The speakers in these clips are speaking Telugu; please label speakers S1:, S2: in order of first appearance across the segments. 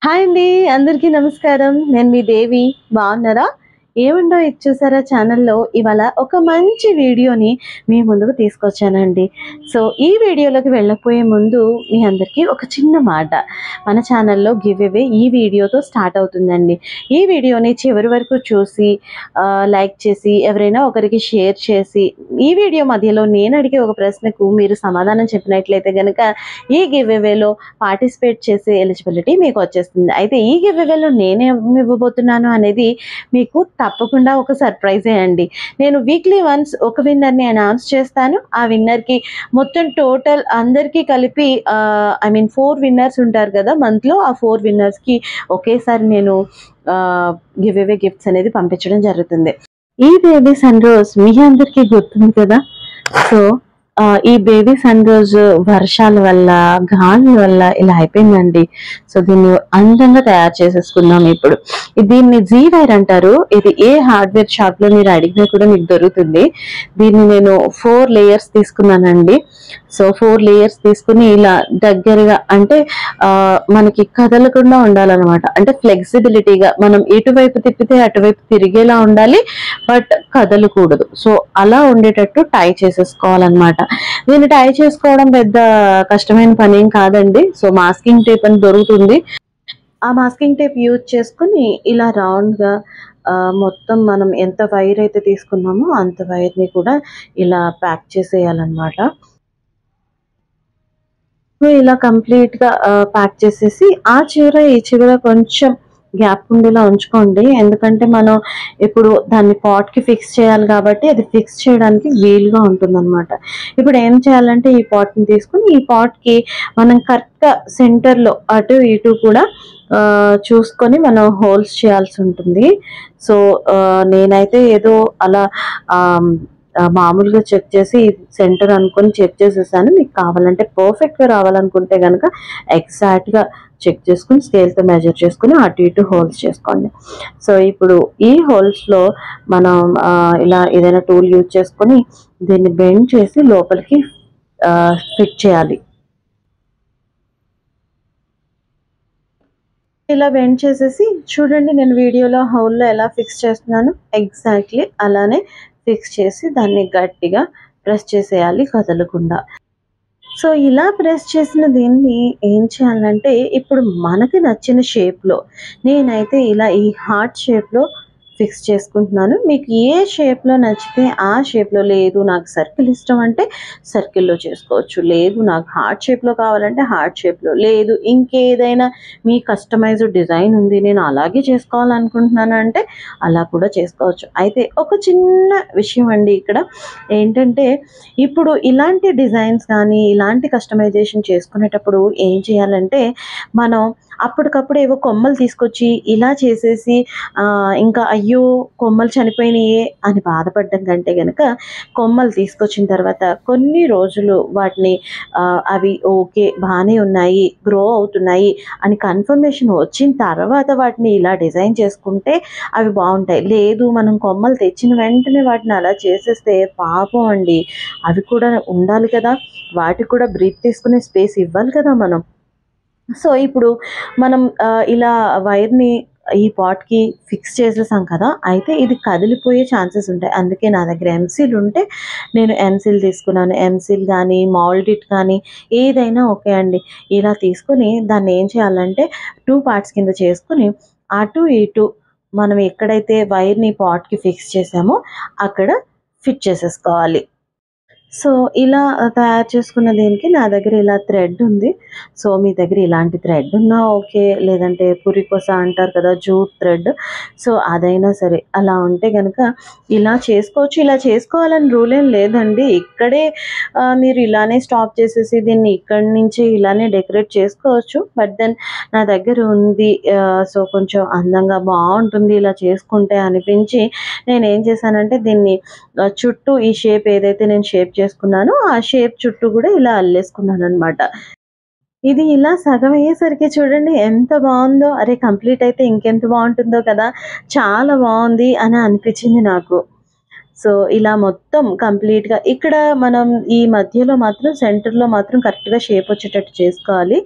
S1: హాయ్ అండి, అందరికీ నమస్కారం. నేను మీ దేవి. బాగున్నారా? ఏముండో ఇది చూసారా ఛానల్లో ఇవాళ ఒక మంచి వీడియోని మీ ముందుకు తీసుకొచ్చానండి. సో ఈ వీడియోలోకి వెళ్ళకపోయే ముందు మీ అందరికీ ఒక చిన్న మాట. మన ఛానల్లో గివ్ అవే ఈ వీడియోతో స్టార్ట్ అవుతుందండి. ఈ వీడియోని చివరి వరకు చూసి లైక్ చేసి ఎవరైనా ఒకరికి షేర్ చేసి ఈ వీడియో మధ్యలో నేను అడిగే ఒక ప్రశ్నకు మీరు సమాధానం చెప్పినట్లయితే కనుక ఈ గివ్ అవేలో పార్టిసిపేట్ చేసే ఎలిజిబిలిటీ మీకు వచ్చేస్తుంది. అయితే ఈ గివ్ అవేలో నేనేమి ఇవ్వబోతున్నాను అనేది మీకు తప్పకుండా ఒక సర్ప్రైజే అండి. నేను వీక్లీ వన్స్ ఒక విన్నర్ని అనౌన్స్ చేస్తాను. ఆ విన్నర్కి మొత్తం టోటల్ అందరికీ కలిపి 4 విన్నర్స్ ఉంటారు కదా మంత్లో. ఆ 4 విన్నర్స్కి ఒకేసారి నేను గివ్ అవే గిఫ్ట్స్ అనేది పంపించడం జరుగుతుంది. ఈ బేబీ సన్ రోజ్ మీ అందరికీ గుర్తుంది కదా. సో ఈ బేబీ సన్ రోజు వర్షాల వల్ల గాలి వల్ల ఇలా అయిపోయిందండి. సో దీన్ని అందంగా తయారు చేసేసుకున్నాం. ఇప్పుడు దీన్ని జీ వైర్ అంటారు. ఇది ఏ హార్డ్వేర్ షాప్ లో మీరు అడిగినా కూడా మీకు దొరుకుతుంది. దీన్ని నేను 4 లేయర్స్ తీసుకున్నానండి. సో 4 లేయర్స్ తీసుకుని ఇలా దగ్గరగా అంటే మనకి కదలకుండా ఉండాలన్నమాట. అంటే ఫ్లెక్సిబిలిటీగా మనం ఇటువైపు తిప్పితే అటువైపు తిరిగేలా ఉండాలి, బట్ కదలకూడదు. సో అలా ఉండేటట్టు టై చేసేసుకోవాలన్నమాట. దీన్ని టై చేసుకోవడం పెద్ద కష్టమైన పని ఏం కాదండి. సో మాస్కింగ్ టేప్ అని దొరుకుతుంది. ఆ మాస్కింగ్ టేప్ యూజ్ చేసుకుని ఇలా రౌండ్గా మొత్తం మనం ఎంత వైర్ అయితే తీసుకున్నామో అంత వైర్ని కూడా ఇలా ప్యాక్ చేసేయాలన్నమాట. సో ఇలా కంప్లీట్గా ప్యాక్ చేసేసి ఆ చివర ఈ చివర కొంచెం గ్యాప్ ఉండేలా ఉంచుకోండి. ఎందుకంటే మనం ఇప్పుడు దాన్ని పాట్కి ఫిక్స్ చేయాలి కాబట్టి అది ఫిక్స్ చేయడానికి వీలుగా ఉంటుందన్నమాట. ఇప్పుడు ఏం చేయాలంటే ఈ పాట్ని తీసుకుని ఈ పాట్కి మనం కరెక్ట్గా సెంటర్లో అటు ఇటు కూడా చూసుకొని మనం హోల్స్ చేయాల్సి ఉంటుంది. సో నేనైతే ఏదో అలా మామూలుగా చెక్ చేసి సెంటర్ అనుకొని చెక్ చేసేసాను. మీకు కావాలంటే పర్ఫెక్ట్గా రావాలనుకుంటే కనుక ఎగ్జాక్ట్గా చెక్ చేసుకుని స్కేల్తో మెజర్ చేసుకుని అటు ఇటు హోల్స్ చేసుకోండి. సో ఇప్పుడు ఈ హోల్స్లో మనం ఇలా ఏదైనా టూల్ యూజ్ చేసుకొని దీన్ని బెండ్ చేసి లోపలికి ఫిట్ చేయాలి. ఇలా బెండ్ చేసేసి చూడండి, నేను వీడియోలో హోల్లో ఎలా ఫిక్స్ చేస్తున్నాను ఎగ్జాక్ట్లీ అలానే ఫిక్స్ చేసి దాన్ని గట్టిగా ప్రెస్ చేసేయాలి కదలకుండా. సో ఇలా ప్రెస్ చేసిన దీన్ని ఏం చేయాలంటే ఇప్పుడు మనకి నచ్చిన షేప్లో నేనైతే ఇలా ఈ హార్ట్ షేప్లో ఫిక్స్ చేసుకుంటున్నాను. మీకు ఏ షేప్లో నచ్చితే ఆ షేప్లో, లేదు నాకు సర్కిల్ ఇష్టం అంటే సర్కిల్లో చేసుకోవచ్చు, లేదు నాకు హార్ట్ షేప్లో కావాలంటే హార్ట్ షేప్లో, లేదు ఇంకేదైనా మీ కస్టమైజ్డ్ డిజైన్ ఉంది నేను అలాగే చేసుకోవాలనుకుంటున్నాను అంటే అలా కూడా చేసుకోవచ్చు. అయితే ఒక చిన్న విషయం అండి ఇక్కడ ఏంటంటే, ఇప్పుడు ఇలాంటి డిజైన్స్ కానీ ఇలాంటి కస్టమైజేషన్ చేసుకునేటప్పుడు ఏం చేయాలంటే మనం అప్పటికప్పుడు ఏవో కొమ్మలు తీసుకొచ్చి ఇలా చేసేసి ఇంకా అయ్యో కొమ్మలు చనిపోయినాయే అని బాధపడడం కంటే కనుక కొమ్మలు తీసుకొచ్చిన తర్వాత కొన్ని రోజులు వాటిని అవి ఓకే బాగానే ఉన్నాయి, గ్రో అవుతున్నాయి అని కన్ఫర్మేషన్ వచ్చిన తర్వాత వాటిని ఇలా డిజైన్ చేసుకుంటే అవి బాగుంటాయి. లేదు మనం కొమ్మలు తెచ్చిన వెంటనే వాటిని అలా చేసేస్తే పాపం అండి, అవి కూడా ఉండాలి కదా, వాటికి కూడా బ్రీత్ తీసుకునే స్పేస్ ఇవ్వాలి కదా మనం. సో ఇప్పుడు మనం ఇలా వైర్ని ఈ పాట్కి ఫిక్స్ చేసేసాం కదా, అయితే ఇది కదిలిపోయే ఛాన్సెస్ ఉంటాయి. అందుకే నా దగ్గర ఎంసీల్ ఉంటే నేను ఎంసీల్ తీసుకున్నాను. ఎంసీల్ కానీ మౌల్డిట్ కానీ ఏదైనా ఓకే అండి. ఇలా తీసుకొని దాన్ని ఏం చేయాలంటే 2 పార్ట్స్ కింద చేసుకుని అటు ఇటు మనం ఎక్కడైతే వైర్ని పాట్కి ఫిక్స్ చేసామో అక్కడ ఫిట్ చేసేసుకోవాలి. సో ఇలా తయారు చేసుకున్న దీనికి నా దగ్గర ఇలా థ్రెడ్ ఉంది. సో మీ దగ్గర ఇలాంటి థ్రెడ్ ఉన్నా ఓకే, లేదంటే పురికోస అంటారు కదా జూట్ థ్రెడ్, సో అదైనా సరే అలా ఉంటే కనుక ఇలా చేసుకోవచ్చు. ఇలా చేసుకోవాలని రూల్ ఏం లేదండి. ఇక్కడే మీరు ఇలానే స్టాప్ చేసేసి దీన్ని ఇక్కడి నుంచి ఇలానే డెకరేట్ చేసుకోవచ్చు. బట్ దెన్ నా దగ్గర ఉంది, సో కొంచెం అందంగా బాగుంటుంది ఇలా చేసుకుంటే అనిపించి నేను ఏం చేశానంటే దీన్ని చుట్టూ ఈ షేప్ ఏదైతే నేను షేప్ చేసుకున్నానో ఆ షేప్ చుట్టూ కూడా ఇలా అల్లేసుకున్నాను అనమాట. ఇది ఇలా సగం అయ్యేసరికి చూడండి ఎంత బాగుందో. అరే కంప్లీట్ అయితే ఇంకెంత బాగుంటుందో కదా, చాలా బాగుంది అని అనిపించింది నాకు. సో ఇలా మొత్తం కంప్లీట్గా ఇక్కడ మనం ఈ మధ్యలో మాత్రం సెంటర్లో మాత్రం కరెక్ట్గా షేప్ వచ్చేటట్టు చేసుకోవాలి.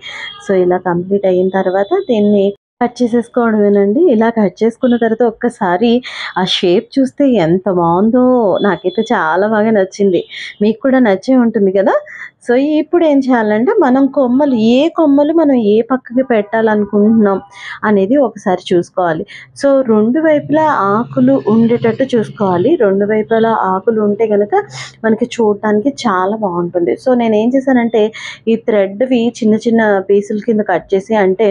S1: సో ఇలా కంప్లీట్ అయిన తర్వాత దీన్ని కట్ చేసేసుకోవడమేనండి. ఇలా కట్ చేసుకున్న తర్వాత ఒక్కసారి ఆ షేప్ చూస్తే ఎంత బావుందో! నాకైతే చాలా బాగా నచ్చింది. మీకు కూడా నచ్చే ఉంటుంది కదా! సో, ఇప్పుడు ఏం చేయాలంటే మనం కొమ్మలు మనం ఏ పక్కకి పెట్టాలనుకుంటున్నాం అనేది ఒకసారి చూసుకోవాలి. సో, 2 వైపులా ఆకులు ఉండేటట్టు చూసుకోవాలి. 2 వైపులా ఆకులు ఉంటే గనక మనకి చూడటానికి చాలా బావుంటుంది. సో, నేనేం చేశానంటే ఈ థ్రెడ్‌వి చిన్న చిన్న పీసుల కింద కట్ చేసి అంటే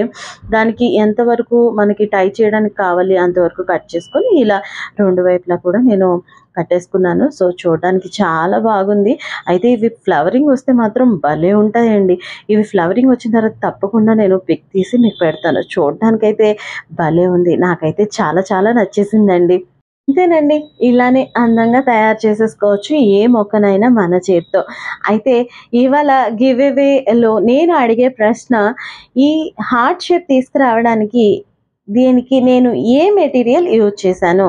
S1: దానికి ఎంతవరకు మనకి టై చేయడానికి కావాలి అంతవరకు కట్ చేసుకొని ఇలా 2 వైపులా కూడా నేను కట్టేసుకున్నాను. సో, చూడడానికి చాలా బాగుంది. అయితే ఇవి ఫ్లవరింగ్ వస్తే మాత్రం భలే ఉంటాయండి. ఇవి ఫ్లవరింగ్ వచ్చిన తర్వాత తప్పకుండా నేను పిక్ తీసి మీకు పెడతాను. చూడడానికైతే భలే ఉంది. నాకైతే చాలా చాలా నచ్చేసిందండి. అంతేనండి. ఇలానే అందంగా తయారు చేసేసుకోవచ్చు ఏ మొక్కనైనా మన చేత్తో. అయితే ఇవాళ గివ్ అవేలో నేను అడిగే ప్రశ్న, ఈ హార్ట్ షేప్ తీసుకురావడానికి దీనికి నేను ఏ మెటీరియల్ యూజ్ చేశాను?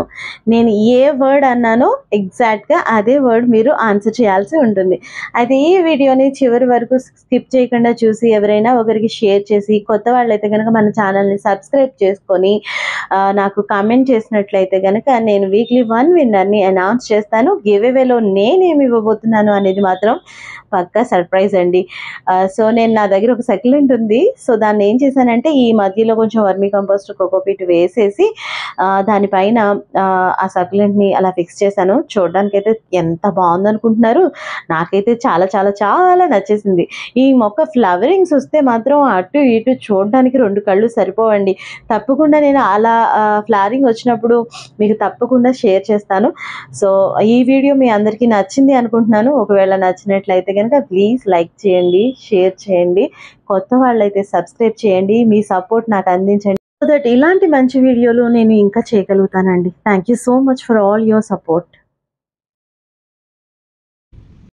S1: నేను ఏ వర్డ్ అన్నానో ఎగ్జాక్ట్‌గా అదే వర్డ్ మీరు ఆన్సర్ చేయాల్సి ఉంటుంది. అయితే ఈ వీడియోని చివరి వరకు స్కిప్ చేయకుండా చూసి ఎవరైనా ఒకరికి షేర్ చేసి, కొత్త వాళ్ళైతే గనక మన ఛానల్‌ని సబ్స్క్రైబ్ చేసుకొని నాకు కామెంట్ చేసినట్లయితే గనక నేను వీక్లీ 1 విన్నర్‌ని అనౌన్స్ చేస్తాను. గివ్ అవేలో నేనేమి ఇవ్వబోతున్నాను అనేది మాత్రం పక్కా సర్ప్రైజ్ అండి. సో, నా దగ్గర ఒక సక్యులెంట్ ఉంది. సో, దాన్ని ఏం చేశానంటే ఈ మధ్యలో కొంచెం వర్మీ కంపోస్ట్, కోకోపీట్ వేసేసి దానిపైన ఆ సక్యులెంట్‌ని అలా ఫిక్స్ చేశాను. చూడడానికైతే ఎంత బావుందనుకుంటున్నారు? నాకైతే చాలా చాలా చాలా నచ్చేసింది. ఈ మొక్క ఫ్లవరింగ్స్ వస్తే మాత్రం అటు ఇటు చూడడానికి 2 కళ్ళు సరిపోవండి. తప్పకుండా నేను అలా ఫ్లవరింగ్ వచ్చినప్పుడు మీకు తప్పకుండా షేర్ చేస్తాను. సో, ఈ వీడియో మీ అందరికీ నచ్చింది అనుకుంటున్నాను. ఒకవేళ నచ్చినట్లయితే గనక ప్లీజ్ లైక్ చేయండి, షేర్ చేయండి. కొత్త వాళ్ళైతే సబ్స్క్రైబ్ చేయండి. మీ సపోర్ట్ నాకు అందించండి. సో దట్ ఇలాంటి మంచి వీడియోలు నేను ఇంకా చేయగలుగుతానండి. Thank you so much for all your support.